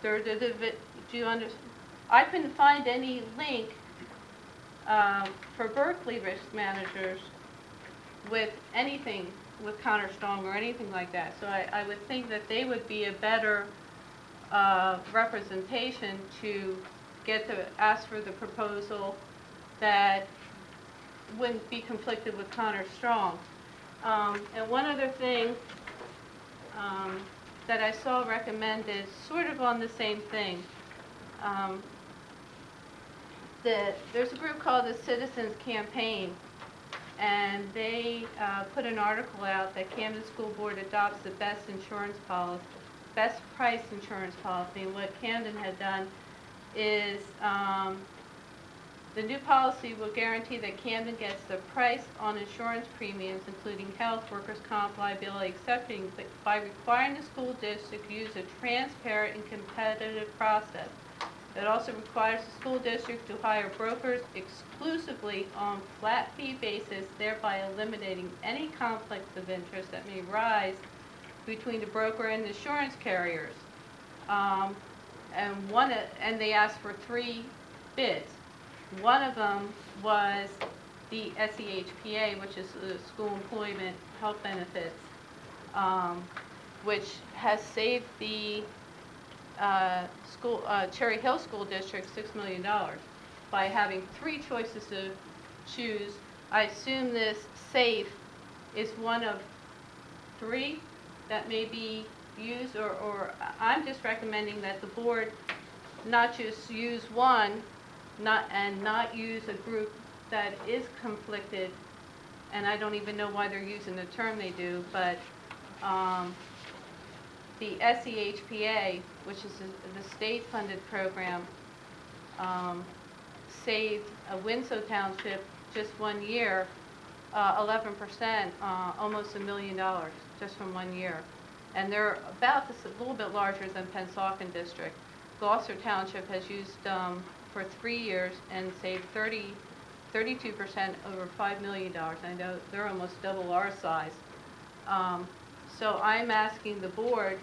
Do you understand? I couldn't find any link for Berkeley risk managers with anything with Connor Strong or anything like that. So I would think that they would be a better representation to get to ask for the proposal that wouldn't be conflicted with Connor Strong. And one other thing that I saw recommended, sort of on the same thing, there's a group called the Citizens Campaign, and they put an article out that Camden School Board adopts the best price insurance policy. And what Camden had done is the new policy will guarantee that Camden gets the price on insurance premiums, including health, workers' comp, liability, excepting by requiring the school district to use a transparent and competitive process. It also requires the school district to hire brokers exclusively on flat fee basis, thereby eliminating any conflicts of interest that may arise between the broker and the insurance carriers. And they asked for 3 bids. One of them was the SEHPA, which is the School Employment Health Benefits, which has saved the Cherry Hill School District $6 million by having 3 choices to choose. I assume this SAFE is one of 3 that may be used, or I'm just recommending that the board not just use one, not use a group that is conflicted, and I don't even know why they're using the term they do, but the SEHPA, which is the state-funded program, saved Winslow Township just 1 year 11%, almost $1 million just from 1 year. And they're about this, a little bit larger than Pennsauken District. Gloucester Township has used for 3 years and saved 32% over $5 million. I know they're almost double our size. So I'm asking the board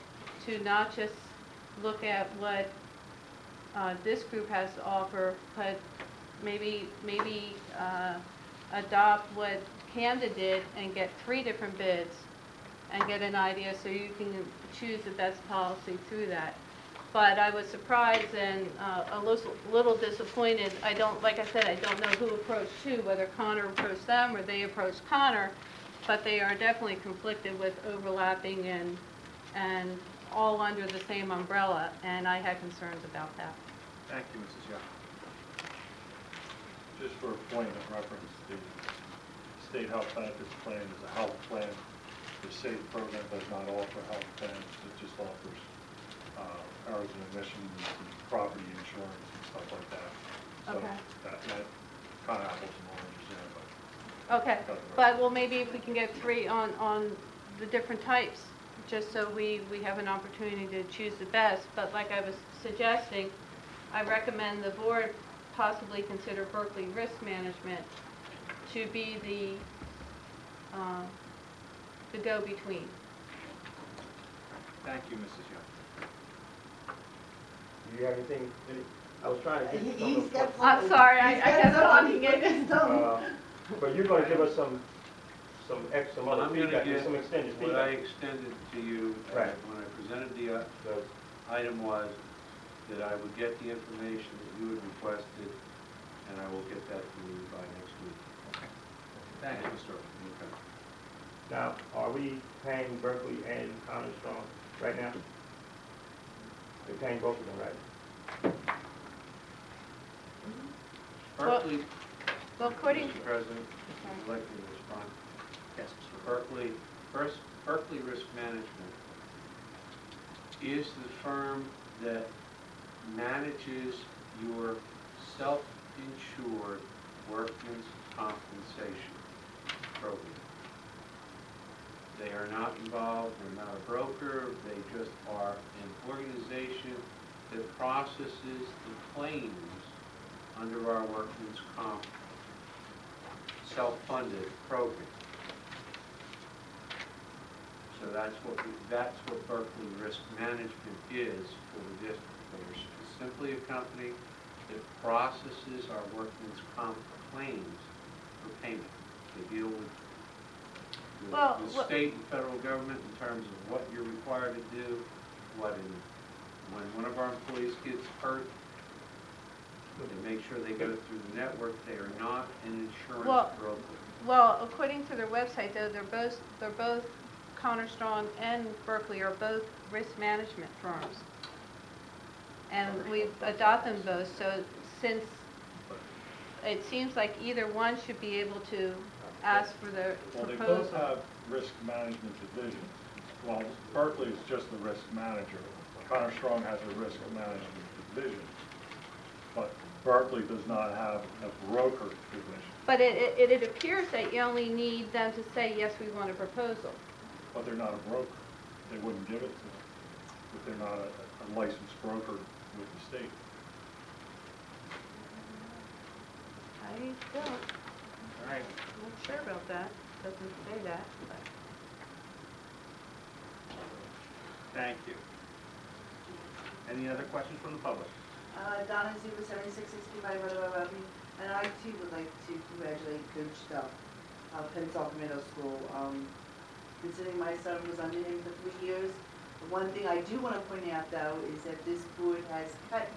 to not just look at what this group has to offer, but maybe adopt what Camden did and get 3 different bids and get an idea so you can choose the best policy through that. But I was surprised and a little disappointed. Like I said, I don't know who approached who, whether Connor approached them or they approached Connor, but they are definitely conflicted with overlapping and all under the same umbrella, and I had concerns about that. Thank you, Mrs. Young. Just for a point of reference, the state health benefits plan is a health plan. The SAFE program does not offer health plans. It just offers hours of admission and property insurance and stuff like that. So Okay. that kind of apples and oranges there. But Okay, but well, maybe if we can get 3 on the different types, just so we have an opportunity to choose the best. But like I was suggesting, I recommend the board possibly consider Berkeley Risk Management to be the go-between. Thank you, Mrs. Young. Do you have anything? I was trying to get some. I'm sorry, I kept talking it. But you're going to give us some extra Well, other I'm going to feedback, get some extended what feedback. I extended to you Right. when I presented the item was that I would get the information that you had requested, and I will get that to you by next week. Okay. Thank you, Mr. Oakley. Okay. Now, are we paying Berkeley and Connor Strong right now? We're paying both of them, right? Berkeley, Well, according Mr. President, would you like me to respond? Yes, Mr. Oakley. Berkeley Risk Management is the firm that manages your self-insured workman's compensation program. They are not involved, they're not a broker, they just are an organization that processes the claims under our workman's comp self-funded program. So that's what Berkeley Risk Management is for the district. simply a company that processes our workman's comp claims for payment. They deal with Well, the state and federal government in terms of what you're required to do, when one of our employees gets hurt, they make sure they go through the network. They are not an insurance broker. Well, according to their website, though, they're both Connor Strong and Berkeley are both risk management firms, and we adopt them both. So since it seems like either one should be able to ask for the Well, they proposal. both have risk management divisions. Well, Berkeley is just the risk manager. Connor Strong has a risk management division, but Berkeley does not have a broker division. But it appears that you only need them to say, yes, we want a proposal. But they're not a broker. They wouldn't give it to them if they're not a licensed broker with the state. I don't. All right. I'm not sure about that. Doesn't say that, but. Thank you. Any other questions from the public? Donna Zuba, 7665 Rutherford Avenue, and I too would like to congratulate Coach Stuff, Pennsauken Middle School. Considering my son was under him for 3 years, the one thing I do want to point out though is that this board has cut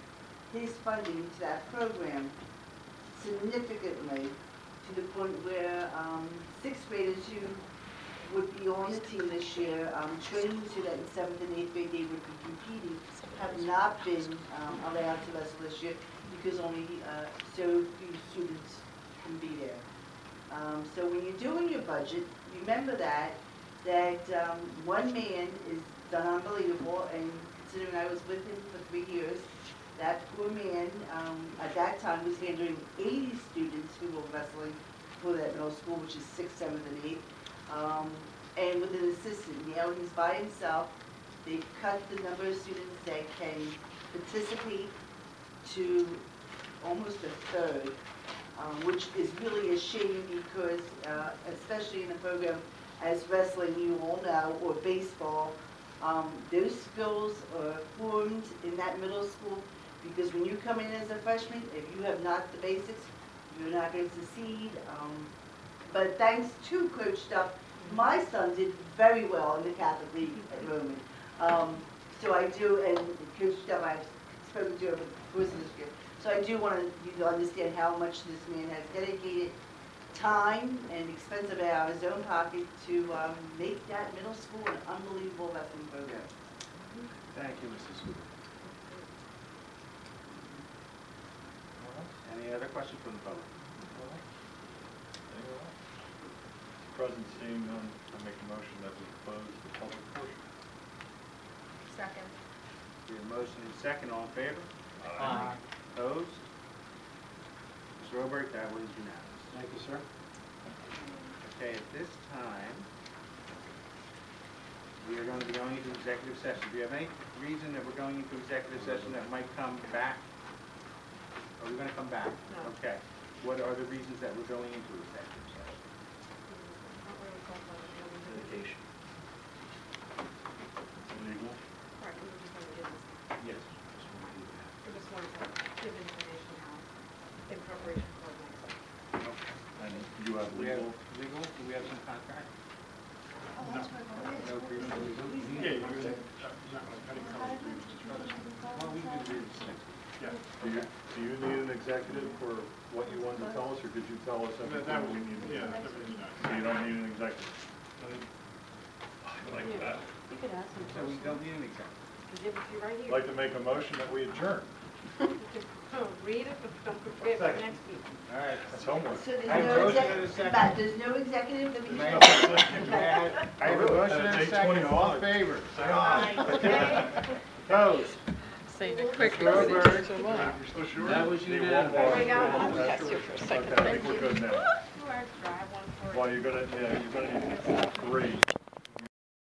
his funding to that program significantly to the point where sixth graders who would be on the team this year, training so that in 7th and 8th grade they would be competing, have not been allowed to wrestle this year because only so few students can be there. So when you're doing your budget, remember that one man is done unbelievable, and considering I was with him for 3 years, that poor man at that time was handling 80 students who were wrestling for that middle school, which is 6th, 7th, and 8th. And with an assistant, now he's by himself. They've cut the number of students that can participate to almost a third, which is really a shame because, especially in a program as wrestling, you all know, or baseball, those skills are formed in that middle school because when you come in as a freshman, if you have not the basics, you're not going to succeed. But thanks to Coach Stuff, my son did very well in the Catholic League at the moment. So I do, and Coach Stuff, I've spoken to over the course of this year. So I do want you to understand how much this man has dedicated time and expensive out of his own pocket to make that middle school an unbelievable wrestling program. Thank you, Mrs. Hoover. Any other questions from the public? Present seeing none, I make a motion that we close the public portion. Second. We have a motion and a second. All in favor? Aye. Opposed? Mr. Robert, that was unanimous. Thank you, sir. Okay, at this time, we are going to be going into executive session. Do you have any reason that we're going into executive session that might come back? Are we going to come back? No. Okay. What are the reasons that we're going into executive session? Litigation. Legal? Right, we were just going to give this, Yes. we just wanted to give information out in preparation for the next one. Okay. And you have We have legal? legal? Do we have some contract? No. No agreement for legal? Yeah, Well, we can do this next week. yeah. Do you need an executive for what you wanted to tell us, or did you tell us everything we need to know? So you don't need an executive? I like that. You could ask him. So we don't need an executive. We'll give it to you right I'd here. like to make a motion that we adjourn. Read it, but don't prepare for Second. next week. All right. That's homework. So there's I have a no motion and a executive, second. Matt, there's no executive that we May I can. I have a motion and a second. All in favor? Say aye. Opposed? Saying it quickly. Mr. Robert, You're so sure? That was Do you unanimous. want There we go. one? I'll test you for a second. Okay, I think we're good now. You are, try one for Well, you're gonna need 3.